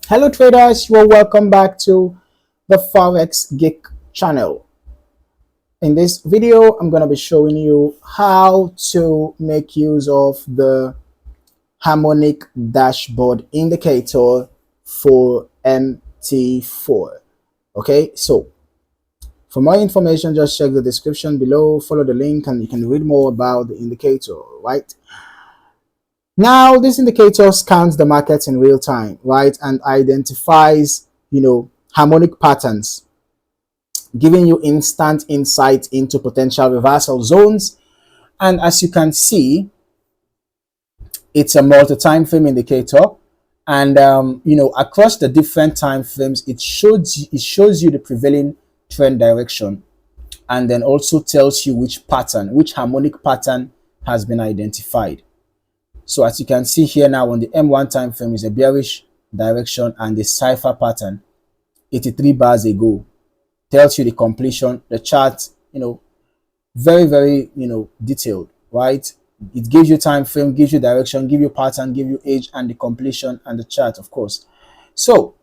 Hello traders, you are welcome back to the Forex Geek channel. In this video, I'm going to be showing you how to make use of the Harmonic Dashboard Indicator for MT4. Okay, so for more information, just check the description below, follow the link, and you can read more about the indicator, right? Now, this indicator scans the market in real time, right, and identifies, harmonic patterns, giving you instant insight into potential reversal zones. And as you can see, it's a multi-time frame indicator, and across the different time frames, it shows you the prevailing trend direction, and then also tells you which harmonic pattern has been identified. So as you can see here now on the M1 time frame is a bearish direction, and the cipher pattern 83 bars ago tells you the completion. The chart, very detailed, right? It gives you time frame, gives you direction, give you pattern, give you age, and the completion, and the chart, of course. So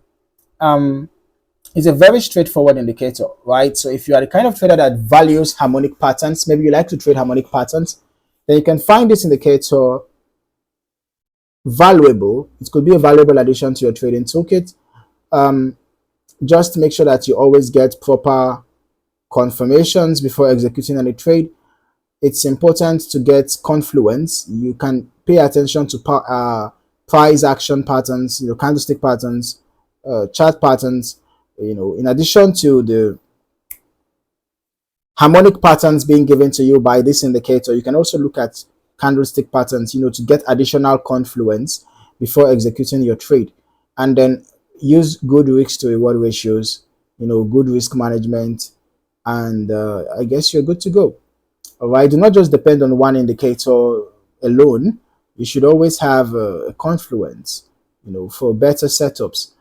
it's a very straightforward indicator, right? So if you are the kind of trader that values harmonic patterns, maybe you like to trade harmonic patterns, then you can find this indicator valuable. It could be a valuable addition to your trading toolkit. Just make sure that you always get proper confirmations before executing any trade. It's important to get confluence. You can pay attention to price action patterns, candlestick patterns, chart patterns, in addition to the harmonic patterns being given to you by this indicator. You can also look at candlestick patterns, to get additional confluence before executing your trade. And then use good risk to reward ratios, good risk management, and I guess you're good to go. All right, do not just depend on one indicator alone. You should always have a confluence, for better setups.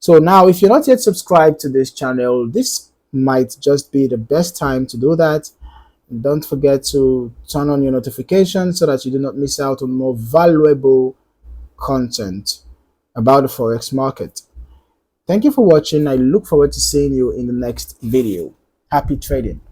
So now, if you're not yet subscribed to this channel, this might just be the best time to do that. Don't forget to turn on your notifications so that you do not miss out on more valuable content about the Forex market. Thank you for watching. I look forward to seeing you in the next video. Happy trading.